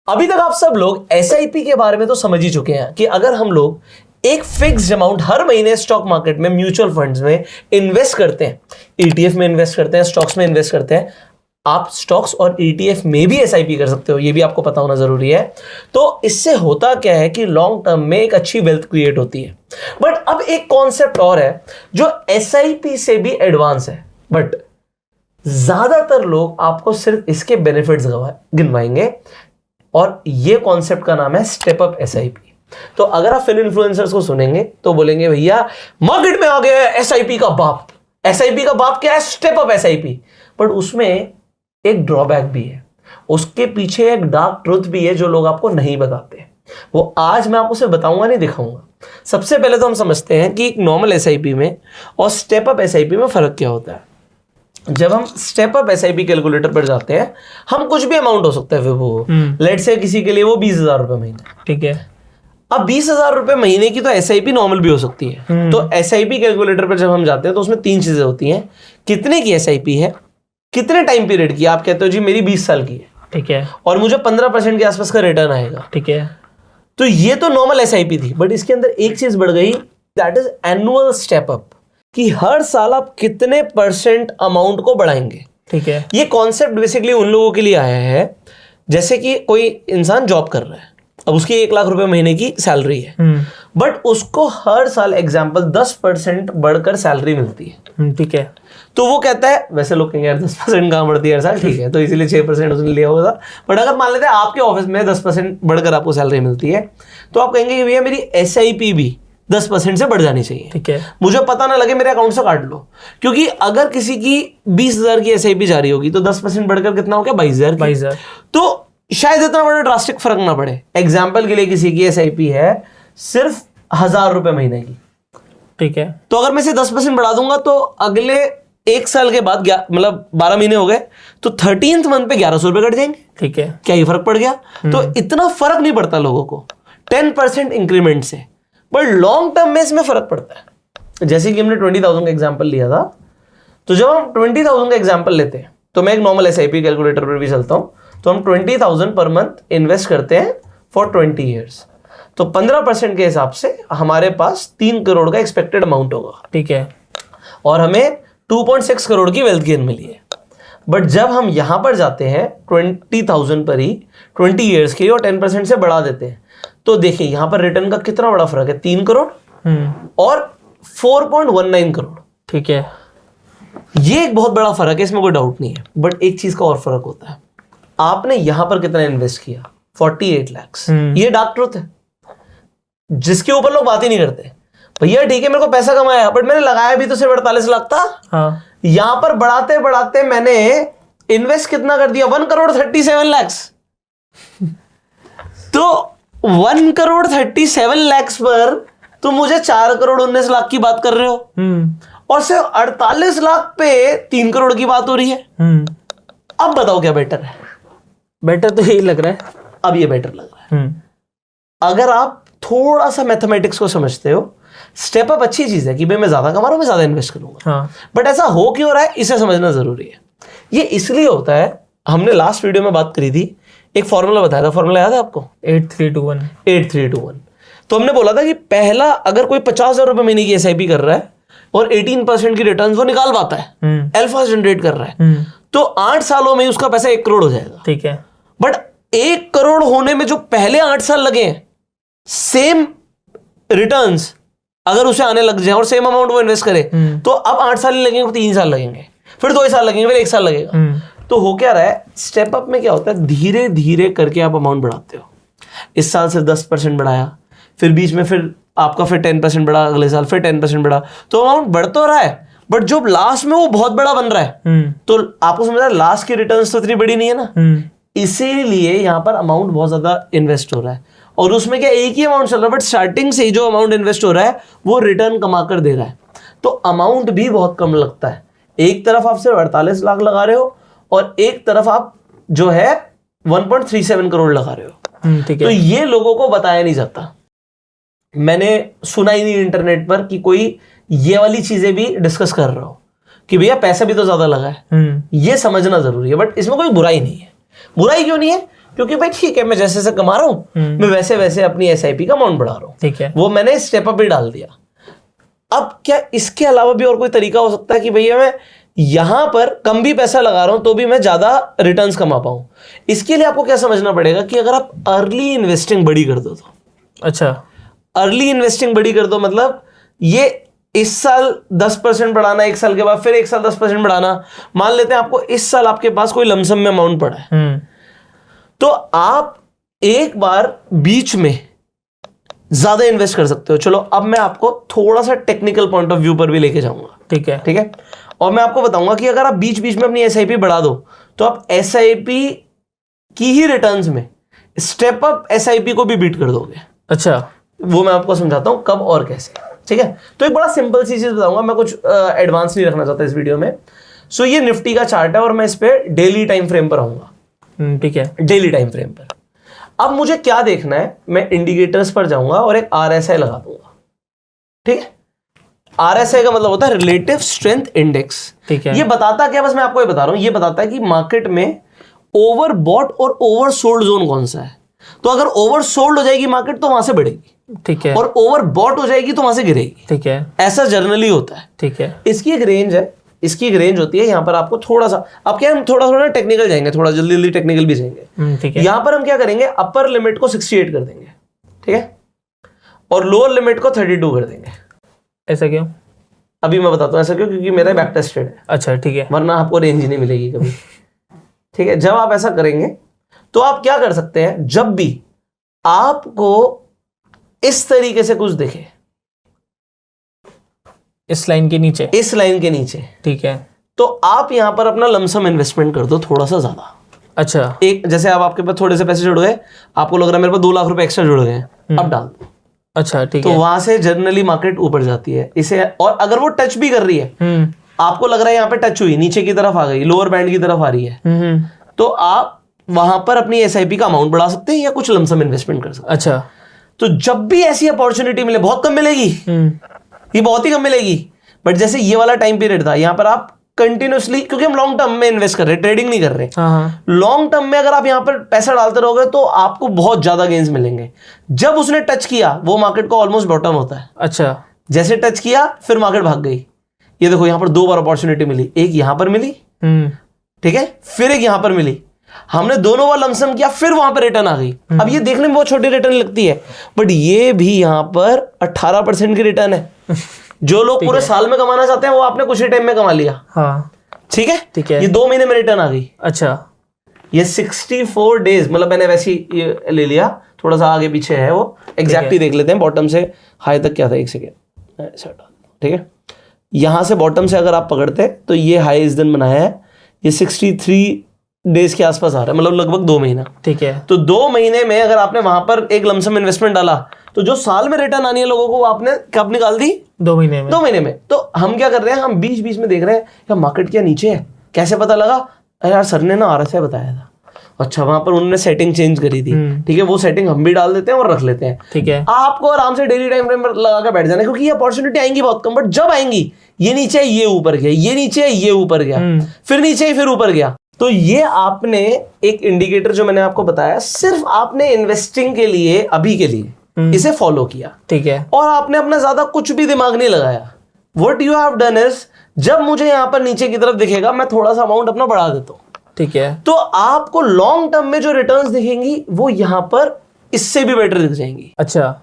अभी तक आप सब लोग एसआईपी के बारे में तो समझ ही चुके हैं कि अगर हम लोग एक फिक्स्ड अमाउंट हर महीने स्टॉक मार्केट में, म्यूचुअल फंड्स में इन्वेस्ट करते हैं, ईटीएफ में इन्वेस्ट करते हैं, स्टॉक्स में इन्वेस्ट करते हैं, आप स्टॉक्स और ईटीएफ में भी एसआईपी कर सकते हो, ये भी आपको पता होना जरूरी है। तो इससे होता क्या है कि लॉन्ग टर्म में एक अच्छी वेल्थ क्रिएट होती है। बट अब एक कॉन्सेप्ट और है जो एसआईपी से भी एडवांस है, बट ज्यादातर लोग आपको सिर्फ इसके बेनिफिट्स गिनवाएंगे, और ये कॉन्सेप्ट का नाम है स्टेप अप एसआईपी। तो अगर आप फिन इन्फ्लुएंसर्स को सुनेंगे तो बोलेंगे भैया मार्केट में आ गया है एसआईपी का बाप। एसआईपी का बाप क्या है? Step up SIP. बट उसमें एक ड्रॉबैक भी है, उसके पीछे एक डार्क ट्रुथ भी है जो लोग आपको नहीं बताते। वो आज मैं आपको सिर्फ बताऊंगा, नहीं दिखाऊंगा। सबसे पहले तो हम समझते हैं कि एक नॉर्मल एसआईपी में और स्टेप अप एसआईपी में फर्क क्या होता है। जब हम स्टेप अप एसआईपी कैलकुलेटर पर जाते हैं, हम कुछ भी अमाउंट हो सकता है, फिर वो लेट से किसी के लिए वो 20,000 रुपए महीने, ठीक है। अब 20,000 रुपए महीने की तो एसआईपी नॉर्मल भी हो सकती है। तो एसआईपी कैलकुलेटर पर जब हम जाते हैं तो उसमें 3 चीजें होती हैं। कितने की एसआईपी है, कितने टाइम पीरियड की। आप कहते हो जी मेरी 20 साल की है, ठीक है, और मुझे 15% के आसपास का रिटर्न आएगा, ठीक है। तो ये तो नॉर्मल एसआईपी थी, बट इसके अंदर एक चीज बढ़ गई, that is annual step up, कि हर साल आप कितने % अमाउंट को बढ़ाएंगे, ठीक है। ये कॉन्सेप्ट बेसिकली उन लोगों के लिए आया है जैसे कि कोई इंसान जॉब कर रहा है, अब उसकी 1 लाख रुपए महीने की सैलरी है, बट उसको हर साल एग्जाम्पल 10% बढ़कर सैलरी मिलती है, ठीक है। तो वो कहता है, वैसे लोग कहेंगे यार 10% कहाँ बढ़ती है हर साल, ठीक है, तो इसीलिए 6% उसने लिया होगा। बट अगर मान लेते हैं आपके ऑफिस में 10% बढ़कर आपको सैलरी मिलती है, तो आप कहेंगे कि भैया मेरी एसआईपी भी 10% से बढ़ जानी चाहिए, ठीक है, मुझे पता ना लगे मेरे अकाउंट से काट लो। क्योंकि अगर किसी की 20,000 की एसआईपी जा रही होगी तो 10% बढ़कर कितना हो गया? 22,000। तो शायद इतना बड़ा ड्रास्टिक फर्क ना पड़े। एग्जाम्पल के लिए किसी की एसआईपी है सिर्फ 1,000 रुपए महीने की, ठीक है, तो अगर मैं इसे 10% बढ़ा दूंगा तो अगले 1 साल के बाद मतलब 12 महीने हो गए, तो 13th मंथ पे 1,100 रुपए कट जाएंगे, ठीक है। क्या ये फर्क पड़ गया? तो इतना फर्क नहीं पड़ता लोगों को 10% इंक्रीमेंट से, बट लॉन्ग टर्म में इसमें फर्क पड़ता है। जैसे कि हमने 20,000 का एग्जाम्पल लिया था, तो जब हम 20,000 का एग्जाम्पल लेते हैं, तो मैं एक नॉर्मल एसआईपी कैलकुलेटर पर भी चलता हूं, तो हम 20,000 पर मंथ इन्वेस्ट करते हैं फॉर 20 ईयर्स। तो 15% के हिसाब से हमारे पास 3 करोड़ का एक्सपेक्टेड अमाउंट होगा, ठीक है, और हमें 2.6 करोड़ की वेल्थ गेन मिली है। बट जब हम यहां पर जाते हैं 20,000 पर ही 20 ईयर्स के लिए और 10% से बढ़ा देते हैं, तो देखिए यहां पर रिटर्न का कितना बड़ा फर्क है, 3 करोड़ और 4.19 करोड़, ठीक है। ये एक बहुत बड़ा फर्क है, इसमें कोई डाउट नहीं है। बट एक चीज का और फर्क होता है, आपने यहां पर कितना इन्वेस्ट किया? 48 लाख। ये डार्क ट्रुथ है जिसके ऊपर लोग बात ही नहीं करते। भैया ठीक है, मेरे को पैसा कमाया, बट मैंने लगाया भी तो सिर्फ 48 लाख था। हाँ। यहां पर बढ़ाते बढ़ाते मैंने इन्वेस्ट कितना कर दिया? 1,37 लाख। तो 1,37 लाख पर तुम मुझे 4,19 लाख की बात कर रहे हो, और सिर्फ 48 लाख पे 3 करोड़ की बात हो रही है। अब बताओ क्या बेटर है? बेटर तो यही लग रहा है। अब ये बेटर लग रहा है अगर आप थोड़ा सा मैथमेटिक्स को समझते हो। स्टेप अप अच्छी चीज है कि भाई मैं ज्यादा कमा रहा हूं, मैं ज्यादा इन्वेस्ट करूंगा, हाँ। बट ऐसा हो क्यों रहा है इसे समझना जरूरी है। ये इसलिए होता है, हमने लास्ट वीडियो में बात करी थी, एक फॉर्मूला बताया था, फॉर्मूला याद है आपको? 8321। तो हमने बोला था कि पहला अगर कोई 50,000 रुपए महीने की एसआईपी कर रहा है और 18% की रिटर्न वो निकाल पाता है, अल्फा जनरेट कर रहा है, तो 8 सालों में उसका पैसा 1 करोड़ हो जाएगा, ठीक है। बट 1 करोड़ होने में जो पहले 8 साल लगे हैं, सेम रिटर्न्स अगर उसे आने लग जाए और सेम अमाउंट वो इन्वेस्ट करे, तो अब 8 साल नहीं लगेंगे, 3 साल लगेंगे, फिर 2 साल लगेंगे, फिर 1 साल लगेगा। तो हो क्या रहा है, स्टेप अप में क्या होता है, धीरे धीरे करके आप अमाउंट बढ़ाते हो। इस साल से 10% बढ़ाया, फिर बीच में फिर आपका फिर 10% बढ़ा, अगले साल फिर 10% बढ़ा, तो अमाउंट बढ़ तो रहा है, बट जो लास्ट में वो बहुत बड़ा बन रहा है। तो आपको समझ रहा है लास्ट की रिटर्न्स तो इतनी बड़ी नहीं है ना, इसीलिए यहां पर अमाउंट बहुत ज्यादा इन्वेस्ट हो रहा है। और उसमें क्या एक ही अमाउंट चल रहा है, बट स्टार्टिंग से ही जो अमाउंट इन्वेस्ट हो रहा है वो रिटर्न कमा कर दे रहा है, तो अमाउंट भी बहुत कम लगता है। एक तरफ आप सिर्फ 48 लाख लगा रहे हो और एक तरफ आप जो है 1.37 करोड़ लगा रहे हो, ठीक है। तो ये लोगों को बताया नहीं जाता। मैंने सुना ही नहीं इंटरनेट पर कि कोई ये वाली चीजें भी डिस्कस कर रहा हो कि भैया पैसा भी तो ज्यादा लगा है। ये समझना जरूरी है, बट इसमें कोई बुराई नहीं है। बुराई क्यों नहीं है? क्योंकि भाई ठीक है, मैं जैसे जैसे कमा रहा हूं मैं वैसे वैसे अपनी एसआईपी का अमाउंट बढ़ा रहा हूं, ठीक है, वो मैंने स्टेप अप भी डाल दिया। अब क्या इसके अलावा भी और कोई तरीका हो सकता है कि भैया मैं यहां पर कम भी पैसा लगा रहा हूं तो भी मैं ज्यादा रिटर्न्स कमा पाऊं? इसके लिए आपको क्या समझना पड़ेगा कि अगर आप अर्ली इन्वेस्टिंग बड़ी कर दो तो, अच्छा, अर्ली इन्वेस्टिंग बड़ी कर दो मतलब ये इस साल 10% बढ़ाना, एक साल के बाद फिर एक साल 10% बढ़ाना। मान लेते हैं आपको इस साल आपके पास कोई लमसम में अमाउंट पड़ा है, तो आप एक बार बीच में ज्यादा इन्वेस्ट कर सकते हो। चलो अब मैं आपको थोड़ा सा टेक्निकल पॉइंट ऑफ व्यू पर भी लेके जाऊंगा, ठीक है, ठीक है, और मैं आपको बताऊंगा कि अगर आप बीच बीच में अपनी एसआईपी बढ़ा दो तो आप एसआईपी की ही रिटर्न्स में स्टेप अप एसआईपी को भी बीट कर दोगे। अच्छा, वो मैं आपको समझाता हूं कब और कैसे, ठीक है। तो एक बड़ा सिंपल सी चीज बताऊंगा, मैं कुछ एडवांस नहीं रखना चाहता इस वीडियो में। सो ये निफ्टी का चार्ट है और मैं इस पे डेली टाइम फ्रेम पर आऊंगा, ठीक है, डेली टाइम फ्रेम पर। अब मुझे क्या देखना है, मैं इंडिकेटर्स पर जाऊंगा और एक आरएसआई लगा दूंगा, ठीक है। आरएसआई का मतलब होता है रिलेटिव स्ट्रेंथ इंडेक्स, ठीक है। ये बताता क्या, बस मैं आपको ये बता रहा हूं, ये बताता है कि मार्केट में ओवर बॉट और ओवर सोल्ड जोन कौन सा है। तो अगर ओवर सोल्ड हो जाएगी मार्केट तो वहां से बढ़ेगी, ठीक है, और ओवर बॉट हो जाएगी तो वहां से गिरेगी, ठीक है, ऐसा जनरली होता है, ठीक है। इसकी एक रेंज है, इसकी एक रेंज होती है। यहाँ पर आपको थोड़ा सा, अब क्या हम थोड़ा थोड़ा टेक्निकल जाएंगे, थोड़ा जल्दी जल्दी टेक्निकल भी जाएंगे, ठीक है। यहाँ पर हम क्या करेंगे, अपर लिमिट को 68 कर देंगे, ठीक है, और लोअर लिमिट को 32 कर देंगे। ऐसा क्यों? अभी मैं बताता हूँ ऐसा क्यों, क्योंकि मेरा बैक टेस्टेड है, अच्छा, ठीक है, वरना आपको रेंज ही नहीं मिलेगी कभी, ठीक है। जब आप ऐसा करेंगे तो आप क्या कर सकते हैं, जब भी आपको इस तरीके से कुछ दिखे, इस लाइन के नीचे, इस लाइन के नीचे, ठीक है, तो आप यहां पर अपना लमसम इन्वेस्टमेंट कर दो थोड़ा सा ज्यादा। अच्छा, एक जैसे अब आपके पास थोड़े से पैसे जुड़ गए, आपको लग रहा है मेरे पास 2 लाख रुपए एक्स्ट्रा जुड़ गए, अब डाल दो। अच्छा, ठीक तो है, वहां से जनरली मार्केट ऊपर जाती है इसे, और अगर वो टच भी कर रही है, आपको लग रहा है यहाँ पे टच हुई, नीचे की तरफ आ गई, लोअर बैंड की तरफ आ रही है, तो आप वहां पर अपनी एसआईपी का अमाउंट बढ़ा सकते हैं या कुछ लमसम इन्वेस्टमेंट कर सकते हैं। अच्छा, तो जब भी ऐसी अपॉर्चुनिटी मिले, बहुत कम मिलेगी, ये बहुत ही कम मिलेगी, बट जैसे ये वाला टाइम पीरियड था, यहाँ पर आप कंटिन्यूसली, क्योंकि हम लॉन्ग टर्म में इन्वेस्ट कर रहे हैं, ट्रेडिंग नहीं कर रहे, लॉन्ग टर्म में अगर आप यहाँ पर पैसा डालते रहोगे तो आपको बहुत ज्यादा गेन्स मिलेंगे। जब उसने टच किया, वो मार्केट को ऑलमोस्ट बॉटम होता है, अच्छा, जैसे टच किया फिर मार्केट भाग गई। ये देखो यहाँ पर 2 बार अपॉर्चुनिटी मिली, एक यहाँ पर मिली, ठीक है, फिर एक यहाँ पर मिली, हमने दोनों बार लमसम किया, फिर वहां पर रिटर्न आ गई। अब ये देखने में बहुत छोटी रिटर्न लगती है, बट ये भी यहाँ पर 18% की रिटर्न है। जो लोग पूरे साल में कमाना चाहते हैं वो आपने कुछ ही टाइम में कमा लिया, हाँ, ठीक है, ठीक है। ये 2 महीने में रिटर्न आ गई। अच्छा, ये 64 डेज, मतलब मैंने वैसे ही ये ले लिया, थोड़ा सा आगे पीछे है वो, एग्जैक्ट ही देख लेते हैं, बॉटम से हाई तक क्या था, एक सेकेंड, ठीक है। यहां से बॉटम से अगर आप पकड़ते तो ये हाई इस दिन बनाया है, ये 63 डेज के आसपास आ रहा है, मतलब लगभग 2 महीना, ठीक है। तो 2 महीने में अगर आपने वहां पर एक लमसम इन्वेस्टमेंट डाला तो जो साल में रिटर्न आनी है लोगों को, वो आपने कब निकाल दी, 2 महीने में। 2 महीने में। तो हम क्या कर रहे हैं, हम बीच बीच में देख रहे हैं यार मार्केट क्या नीचे है, कैसे पता लगा, यार सर ने ना आरएसआई बताया था, अच्छा वहां पर उन्होंने सेटिंग चेंज करी थी, ठीक है, वो सेटिंग हम भी डाल देते हैं और रख लेते हैं, ठीक है। आपको आराम से डेली टाइम फ्रेम पर लगा के बैठ जाना, क्योंकि ये अपॉर्चुनिटी आएंगी बहुत कम, बट जब आएंगी, ये नीचे ये ऊपर गया, ये नीचे ये ऊपर गया, फिर नीचे फिर ऊपर गया, तो ये आपने एक इंडिकेटर जो मैंने आपको बताया, सिर्फ आपने इन्वेस्टिंग के लिए, अभी के लिए इसे फॉलो किया, ठीक है, और आपने अपना ज्यादा कुछ भी दिमाग नहीं लगाया। What you have done is, जब मुझे यहां पर नीचे की तरफ दिखेगा मैं थोड़ा सा अमाउंट अपना बढ़ा देता हूं, ठीक है, तो आपको लॉन्ग टर्म में जो रिटर्न्स दिखेंगी वो यहां पर इससे भी बेटर दिख जाएंगी। अच्छा,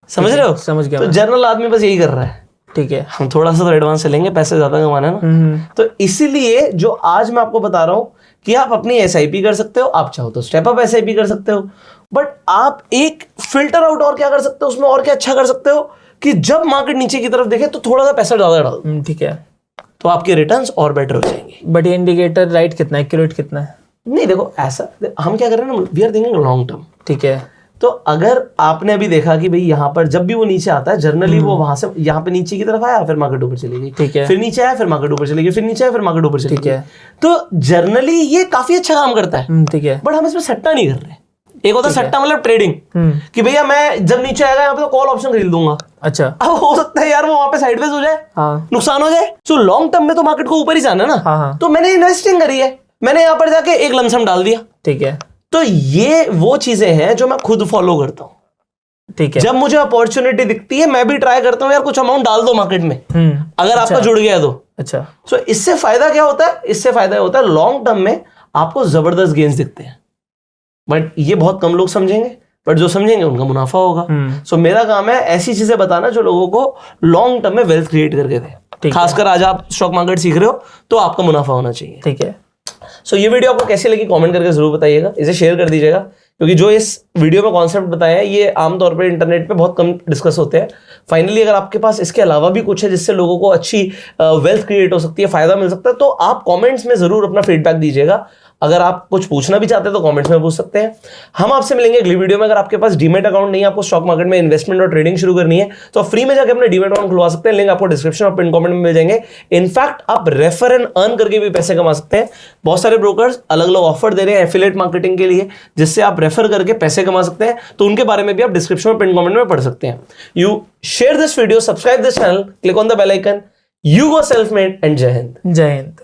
समझ रहे हो? समझ गया तो जनरल आदमी बस यही कर रहा है, ठीक है, हम थोड़ा सा तो एडवांस चलेंगे, पैसे ज्यादा कमाना है ना, तो इसीलिए जो आज मैं आपको बता रहा हूं कि आप अपनी एसआईपी कर सकते हो, आप चाहो तो स्टेप अप एसआईपी कर सकते हो, बट आप एक फिल्टर आउट और क्या कर सकते हो उसमें, और क्या अच्छा कर सकते हो कि जब मार्केट नीचे की तरफ देखे तो थोड़ा सा पैसा ज्यादा डाल दो, ठीक है, तो आपके रिटर्न्स और बेटर हो जाएंगे। बट ये इंडिकेटर राइट कितना है, एक्यूरेट कितना है? नहीं देखो, ऐसा हम क्या कर रहे हैं ना, we are thinking long term, ठीक है, तो अगर आपने अभी देखा कि भाई यहाँ पर जब भी वो नीचे आता है, जनरली वो वहां से यहाँ पे नीचे की तरफ आया, फिर मार्केट ऊपर चली गई, ठीक है, फिर नीचे आया, फिर मार्केट ऊपर चली गई, फिर नीचे आया, फिर मार्केट ऊपर चली ठीक गई, है, तो जनरली ये काफी अच्छा काम करता है, ठीक है, बट हम इसमें सट्टा नहीं कर रहे। एक होता है सट्टा मतलब ट्रेडिंग, कि भैया मैं जब नीचे आएगा यहाँ पे तो कॉल ऑप्शन खरीद लूंगा, अच्छा, अब हो सकता है यार वो वहां पे साइडवेज हो जाए, हाँ, नुकसान हो जाए, तो लॉन्ग टर्म में तो मार्केट को ऊपर ही जाना है ना, हाँ, तो मैंने इन्वेस्टिंग करी है, मैंने यहाँ पर जाके एक लमसम डाल दिया, ठीक है, तो ये वो चीजें हैं जो मैं खुद फॉलो करता हूं। ठीक है। जब मुझे अपॉर्चुनिटी दिखती है मैं भी ट्राई करता हूं यार कुछ अमाउंट डाल दो मार्केट में, अगर आपका जुड़ गया तो। अच्छा। सो इससे फायदा क्या होता है? इससे फायदा होता है लॉन्ग टर्म में आपको जबरदस्त गेन्स दिखते हैं, बट ये बहुत कम लोग समझेंगे, बट जो समझेंगे उनका मुनाफा होगा। सो मेरा काम है ऐसी चीजें बताना जो लोगों को लॉन्ग टर्म में वेल्थ क्रिएट करके दे। खासकर आज आप स्टॉक मार्केट सीख रहे हो तो आपका मुनाफा होना चाहिए। ठीक है। सो ये वीडियो आपको कैसी लगी कमेंट करके जरूर बताइएगा, इसे शेयर कर दीजिएगा, क्योंकि जो इस वीडियो में कॉन्सेप्ट बताया है ये आमतौर पर इंटरनेट पे बहुत कम डिस्कस होते हैं। फाइनली अगर आपके पास इसके अलावा भी कुछ है जिससे लोगों को अच्छी वेल्थ क्रिएट हो सकती है, फायदा मिल सकता है, तो आप कमेंट्स में जरूर अपना फीडबैक दीजिएगा। अगर आप कुछ पूछना भी चाहते हैं तो कमेंट्स में पूछ सकते हैं। हम आपसे मिलेंगे अगली वीडियो में। अगर आपके पास डीमेट अकाउंट नहीं है, आपको स्टॉक मार्केट में इन्वेस्टमेंट और ट्रेडिंग शुरू करनी है, तो आप फ्री में जाकर अपने डीमेट अकाउंट खुलवा सकते हैं। लिंक आपको डिस्क्रिप्शन और पिन कमेंट में मिल जाएंगे। इनफैक्ट आप रेफर एंड अर्न करके भी पैसे कमा सकते हैं। बहुत सारे ब्रोकर्स अलग अलग ऑफर दे रहे हैं एफिलिएट मार्केटिंग के लिए, जिससे आप रेफर करके पैसे कमा सकते हैं, तो उनके बारे में भी आप डिस्क्रिप्शन और पिन कमेंट में पढ़ सकते हैं। You share this video, subscribe this channel, click on the bell icon. You go self made and जय हिंद। जय हिंद।